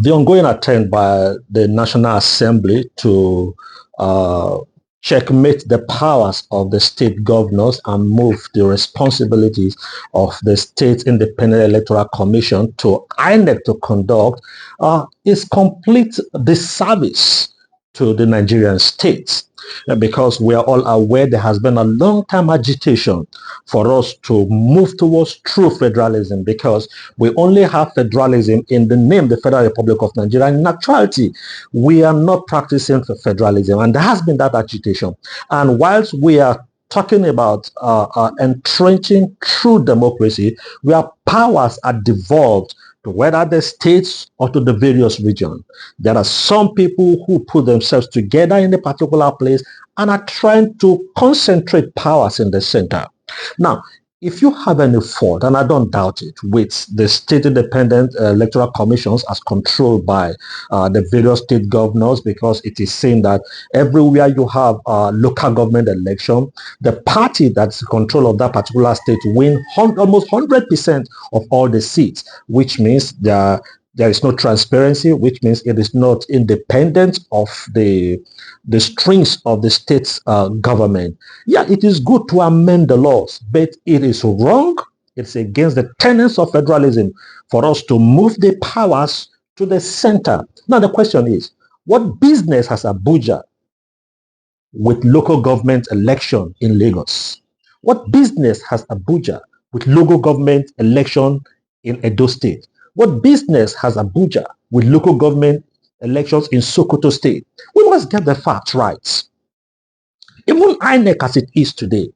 The ongoing attempt by the National Assembly to checkmate the powers of the state governors and move the responsibilities of the State Independent Electoral Commission to INEC to conduct is complete disservice to the Nigerian states, because we are all aware there has been a long-time agitation for us to move towards true federalism, because we only have federalism in the name, the Federal Republic of Nigeria. In actuality, we are not practicing federalism, and there has been that agitation. And whilst we are talking about entrenching true democracy, where powers are devolved to whether the states or to the various regions. There are some people who put themselves together in a particular place and are trying to concentrate powers in the center. Now, if you have any fault, and I don't doubt it, with the state independent electoral commissions as controlled by the various state governors, because it is saying that everywhere you have local government election, the party that's in control of that particular state win almost 100% of all the seats, which means there is no transparency, which means it is not independent of the strings of the state's government. Yeah, it is good to amend the laws, but it is wrong. It's against the tenets of federalism for us to move the powers to the center. Now the question is, what business has Abuja with local government election in Lagos? What business has Abuja with local government election in Edo State? What business has Abuja with local government elections in Sokoto State? We must get the facts right. Even INEC as it is today,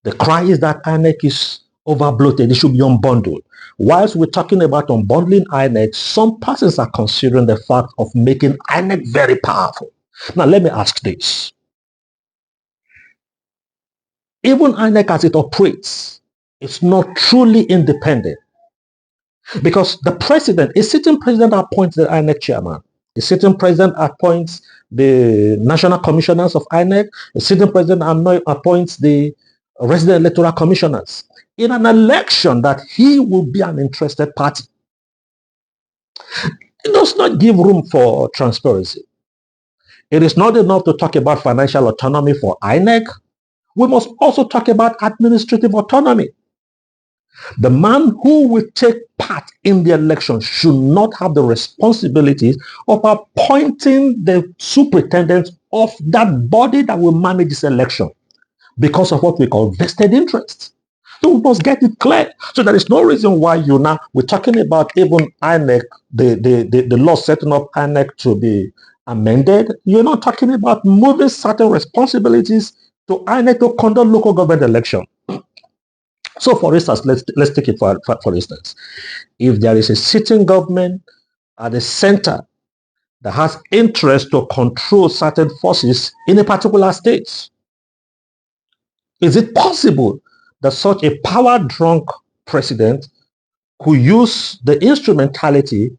the cry is that INEC is over-bloated. It should be unbundled. Whilst we're talking about unbundling INEC, some persons are considering the fact of making INEC very powerful. Now, let me ask this. Even INEC as it operates, it's not truly independent. Because the president, a sitting president appoints the INEC chairman. A sitting president appoints the national commissioners of INEC. A sitting president appoints the resident electoral commissioners in an election that he will be an interested party. It does not give room for transparency. It is not enough to talk about financial autonomy for INEC. We must also talk about administrative autonomy. The man who will take part in the election should not have the responsibilities of appointing the superintendent of that body that will manage this election because of what we call vested interests. So we must get it clear. So there is no reason why we're talking about even INEC, the law setting up INEC to be amended. You're not talking about moving certain responsibilities to INEC to conduct local government election. So, for instance, let's take it for instance. If there is a sitting government at the center that has interest to control certain forces in a particular state, is it possible that such a power-drunk president could use the instrumentality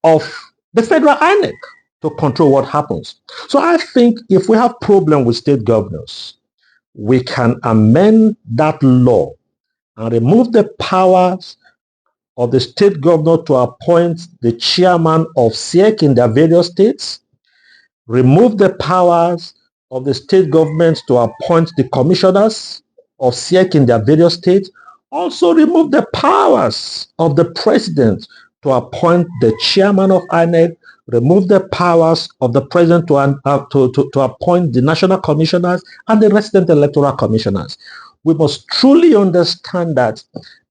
of the federal INEC to control what happens? So I think if we have problem with state governors, we can amend that law and remove the powers of the state governor to appoint the chairman of SEC in their various states, remove the powers of the state governments to appoint the commissioners of SEC in their various states, also remove the powers of the president to appoint the chairman of INEC, remove the powers of the president to appoint the national commissioners and the resident electoral commissioners. We must truly understand that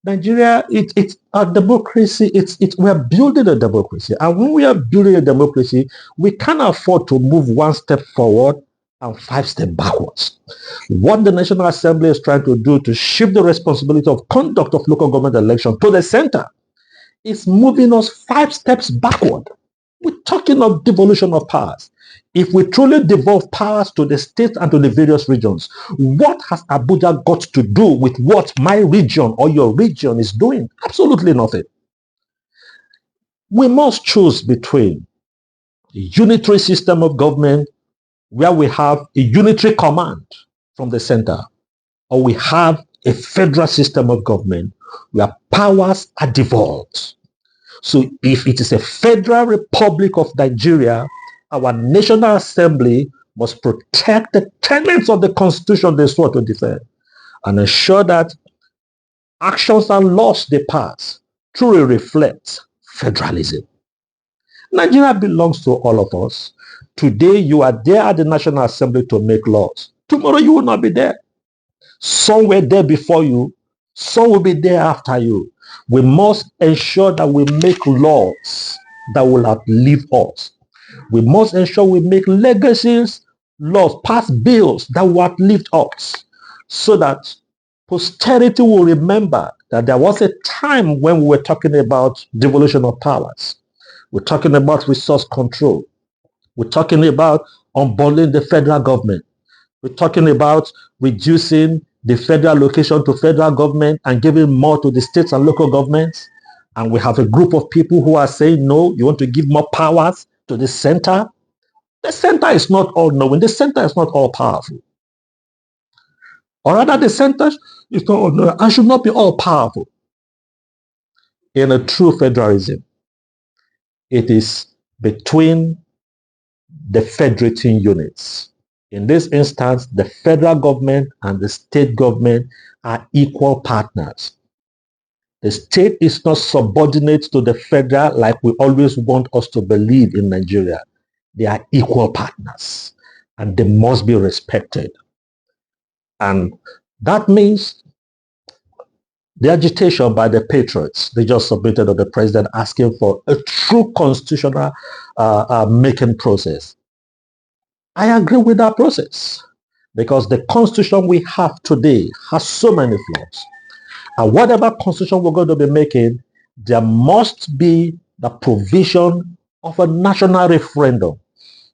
Nigeria, it's a democracy. We are building a democracy, and when we are building a democracy, we can't afford to move one step forward and 5 steps backwards. What the National Assembly is trying to do to shift the responsibility of conduct of local government election to the center is moving us 5 steps backward. We're talking of devolution of powers. If we truly devolve powers to the states and to the various regions, what has Abuja got to do with what my region or your region is doing? Absolutely nothing. We must choose between a unitary system of government where we have a unitary command from the center, or we have a federal system of government where powers are devolved. So if it is a Federal Republic of Nigeria, our National Assembly must protect the tenets of the Constitution they swore to defend and ensure that actions and laws they pass truly reflect federalism. Nigeria belongs to all of us. Today, you are there at the National Assembly to make laws. Tomorrow, you will not be there. Some were there before you. Some will be there after you. We must ensure that we make laws that will outlive us. We must ensure we make legacies, laws, pass bills that will outlive us, so that posterity will remember that there was a time when we were talking about devolution of powers. We're talking about resource control. We're talking about unbundling the federal government. We're talking about reducing the federal allocation to federal government and giving more to the states and local governments. And we have a group of people who are saying, no, you want to give more powers to the center. The center is not all knowing. The center is not all powerful. Or rather, the center is not all knowing and should not be all powerful. In a true federalism, it is between the federating units. In this instance, the federal government and the state government are equal partners. The state is not subordinate to the federal like we always want us to believe in Nigeria. They are equal partners and they must be respected. And that means the agitation by the patriots, they just submitted to the president asking for a true constitutional making process. I agree with that process because the constitution we have today has so many flaws. And whatever constitution we're going to be making, there must be the provision of a national referendum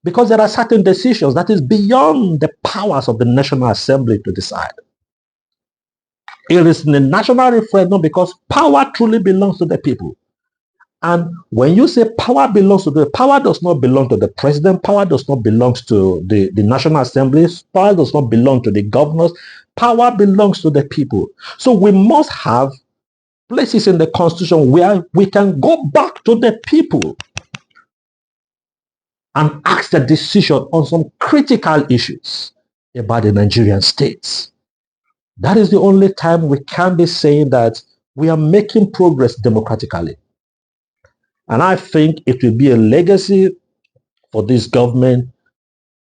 because there are certain decisions that is beyond the powers of the National Assembly to decide. It is in the national referendum because power truly belongs to the people. And when you say power belongs to the power does not belong to the president, power does not belong to the National Assembly, power does not belong to the governors, power belongs to the people. So we must have places in the constitution where we can go back to the people and ask the decision on some critical issues about the Nigerian states. That is the only time we can be saying that we are making progress democratically. And I think it will be a legacy for this government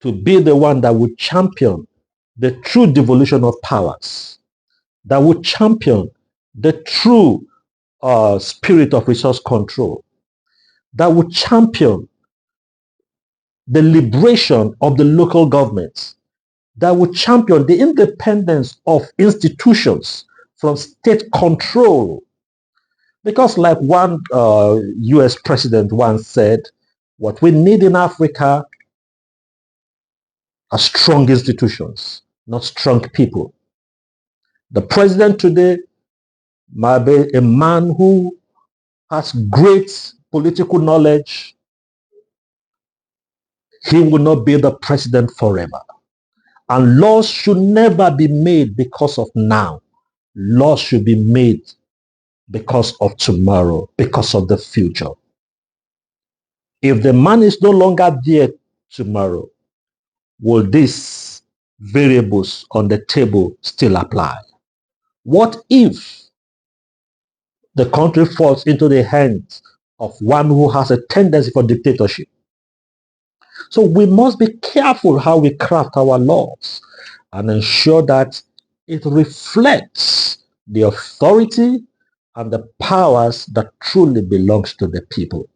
to be the one that would champion the true devolution of powers, that would champion the true spirit of resource control, that would champion the liberation of the local governments, that would champion the independence of institutions from state control. Because like one US president once said, what we need in Africa are strong institutions, not strong people. The president today might be a man who has great political knowledge. He will not be the president forever. And laws should never be made because of now. Laws should be made because of tomorrow, because of the future. If the man is no longer there tomorrow, will these variables on the table still apply? What if the country falls into the hands of one who has a tendency for dictatorship? So we must be careful how we craft our laws and ensure that it reflects the authority and the powers that truly belongs to the people.